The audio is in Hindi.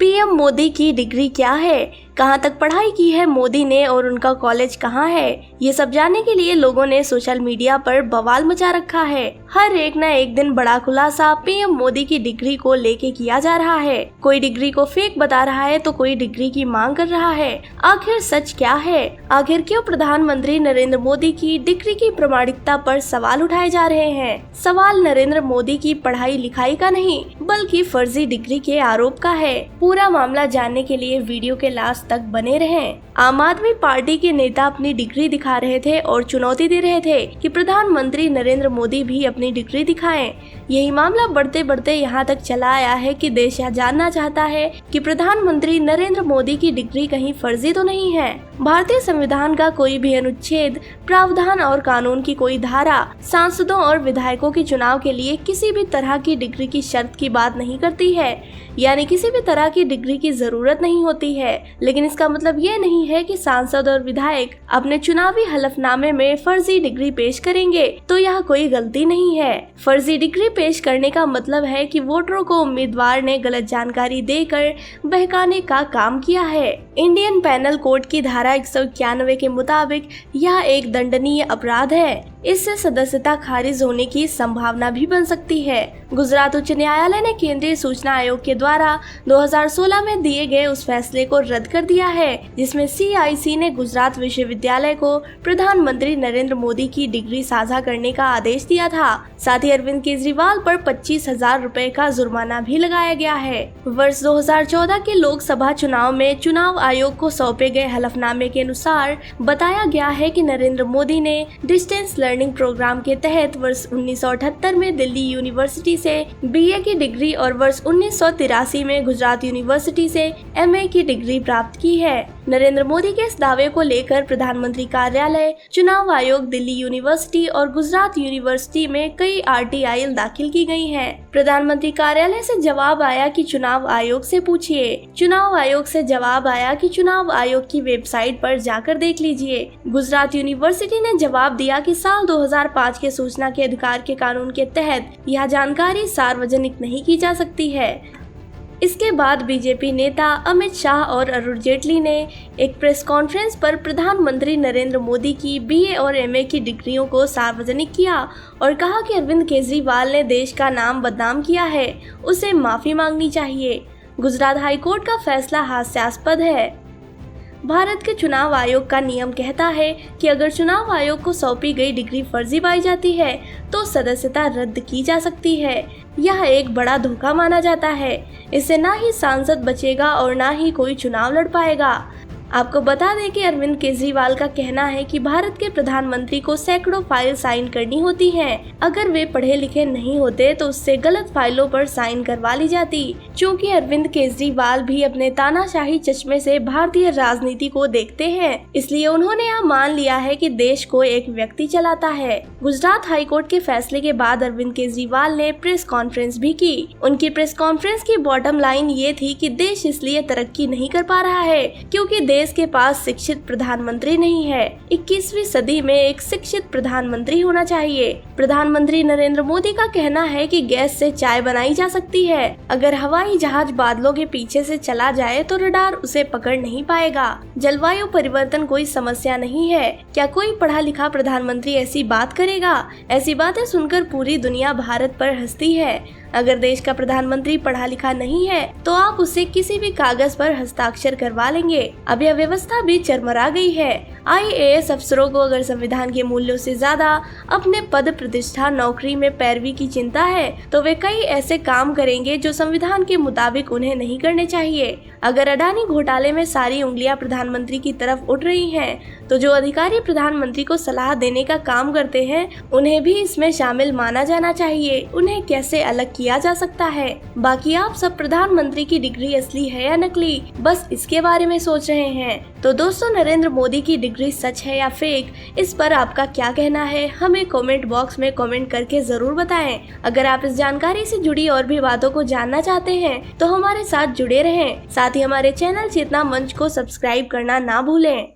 पीएम मोदी की डिग्री क्या है, कहां तक पढ़ाई की है मोदी ने और उनका कॉलेज कहां है, ये सब जानने के लिए लोगों ने सोशल मीडिया पर बवाल मचा रखा है। हर एक न एक दिन बड़ा खुलासा पीएम मोदी की डिग्री को लेके किया जा रहा है। कोई डिग्री को फेक बता रहा है तो कोई डिग्री की मांग कर रहा है। आखिर सच क्या है? आखिर क्यों प्रधानमंत्री नरेंद्र मोदी की डिग्री की प्रामाणिकता पर सवाल उठाए जा रहे हैं? सवाल नरेंद्र मोदी की पढ़ाई लिखाई का नहीं बल्कि फर्जी डिग्री के आरोप का है। पूरा मामला जानने के लिए वीडियो के लास्ट तक बने रहें। आम आदमी पार्टी के नेता अपनी डिग्री दिखा रहे थे और चुनौती दे रहे थे कि प्रधानमंत्री नरेंद्र मोदी भी अपनी डिग्री दिखाएं। यही मामला बढ़ते बढ़ते यहाँ तक चला आया है कि देश यह जानना चाहता है कि प्रधानमंत्री नरेंद्र मोदी की डिग्री कहीं फर्जी तो नहीं है। भारतीय संविधान का कोई भी अनुच्छेद, प्रावधान और कानून की कोई धारा सांसदों और विधायकों के चुनाव के लिए किसी भी तरह की डिग्री की शर्त की बात नहीं करती है, यानी किसी भी तरह की डिग्री की जरूरत नहीं होती है। लेकिन इसका मतलब ये नहीं है कि सांसद और विधायक अपने चुनावी हलफनामे में फर्जी डिग्री पेश करेंगे तो यह कोई गलती नहीं है। फर्जी डिग्री पेश करने का मतलब है कि वोटरों को उम्मीदवार ने गलत जानकारी देकर बहकाने का काम किया है। इंडियन पैनल कोड की धारा 191 के मुताबिक यह एक दंडनीय अपराध है। इससे सदस्यता खारिज होने की संभावना भी बन सकती है। गुजरात उच्च न्यायालय ने केंद्रीय सूचना आयोग के द्वारा 2016 में दिए गए उस फैसले को रद्द कर दिया है जिसमें CIC ने गुजरात विश्वविद्यालय को प्रधानमंत्री नरेंद्र मोदी की डिग्री साझा करने का आदेश दिया था। साथ ही अरविंद केजरीवाल पर 25,000 रुपए का जुर्माना भी लगाया गया है। वर्ष 2014 के लोकसभा चुनाव में चुनाव आयोग को सौंपे गए हलफनामे के अनुसार बताया गया है कि नरेंद्र मोदी ने डिस्टेंस लर्निंग प्रोग्राम के तहत वर्ष 1978 में दिल्ली यूनिवर्सिटी से BA की डिग्री और वर्ष 1983 में गुजरात यूनिवर्सिटी से MA की डिग्री प्राप्त की है। नरेंद्र मोदी के इस दावे को लेकर प्रधानमंत्री कार्यालय, चुनाव आयोग, दिल्ली यूनिवर्सिटी और गुजरात यूनिवर्सिटी में कई RTI दाखिल की गई हैं। प्रधानमंत्री कार्यालय से जवाब आया कि चुनाव आयोग से पूछिए। चुनाव आयोग से जवाब आया कि चुनाव आयोग की वेबसाइट पर जाकर देख लीजिए। गुजरात यूनिवर्सिटी ने जवाब दिया कि साल 2005 के सूचना के अधिकार के कानून के तहत यह जानकारी सार्वजनिक नहीं की जा सकती है। इसके बाद बीजेपी नेता अमित शाह और अरुण जेटली ने एक प्रेस कॉन्फ्रेंस पर प्रधानमंत्री नरेंद्र मोदी की BA और MA की डिग्रियों को सार्वजनिक किया और कहा कि अरविंद केजरीवाल ने देश का नाम बदनाम किया है, उसे माफी मांगनी चाहिए। गुजरात हाईकोर्ट का फैसला हास्यास्पद है। भारत के चुनाव आयोग का नियम कहता है कि अगर चुनाव आयोग को सौंपी गई डिग्री फर्जी पाई जाती है तो सदस्यता रद्द की जा सकती है। यह एक बड़ा धोखा माना जाता है। इससे ना ही सांसद बचेगा और ना ही कोई चुनाव लड़ पाएगा। आपको बता दें कि अरविंद केजरीवाल का कहना है कि भारत के प्रधानमंत्री को सैकड़ों फाइल साइन करनी होती हैं। अगर वे पढ़े लिखे नहीं होते तो उससे गलत फाइलों पर साइन करवा ली जाती। क्योंकि अरविंद केजरीवाल भी अपने तानाशाही चश्मे से भारतीय राजनीति को देखते हैं, इसलिए उन्होंने यह मान लिया है कि देश को एक व्यक्ति चलाता है। गुजरात हाईकोर्ट के फैसले के बाद अरविंद केजरीवाल ने प्रेस कॉन्फ्रेंस भी की। उनकी प्रेस कॉन्फ्रेंस की बॉटम लाइन ये थी कि देश इसलिए तरक्की नहीं कर पा रहा है क्योंकि देश के पास शिक्षित प्रधानमंत्री नहीं है। 21वीं सदी में एक शिक्षित प्रधानमंत्री होना चाहिए। प्रधानमंत्री नरेंद्र मोदी का कहना है कि गैस से चाय बनाई जा सकती है। अगर हवाई जहाज बादलों के पीछे से चला जाए तो रडार उसे पकड़ नहीं पाएगा। जलवायु परिवर्तन कोई समस्या नहीं है। क्या कोई पढ़ा लिखा प्रधानमंत्री ऐसी बात करेगा? ऐसी बातें सुनकर पूरी दुनिया भारत पर हंसती है। अगर देश का प्रधानमंत्री पढ़ा लिखा नहीं है तो आप उससे किसी भी कागज पर हस्ताक्षर करवा लेंगे। अब यह व्यवस्था भी चरमरा गई है। IAS अफसरों को अगर संविधान के मूल्यों से ज्यादा अपने पद प्रतिष्ठा नौकरी में पैरवी की चिंता है तो वे कई ऐसे काम करेंगे जो संविधान के मुताबिक उन्हें नहीं करने चाहिए। अगर अडानी घोटाले में सारी उंगलियां प्रधानमंत्री की तरफ उठ रही हैं, तो जो अधिकारी प्रधानमंत्री को सलाह देने का काम करते हैं उन्हें भी इसमें शामिल माना जाना चाहिए। उन्हें कैसे अलग किया जा सकता है? बाकी आप सब प्रधानमंत्री की डिग्री असली है या नकली, बस इसके बारे में सोच रहे हैं। तो दोस्तों, नरेंद्र मोदी की डिग्री सच है या फेक, इस पर आपका क्या कहना है? हमें कमेंट बॉक्स में कमेंट करके जरूर बताएं। अगर आप इस जानकारी से जुड़ी और भी बातों को जानना चाहते हैं तो हमारे साथ जुड़े रहें। साथ ही हमारे चैनल चेतना मंच को सब्सक्राइब करना ना भूलें।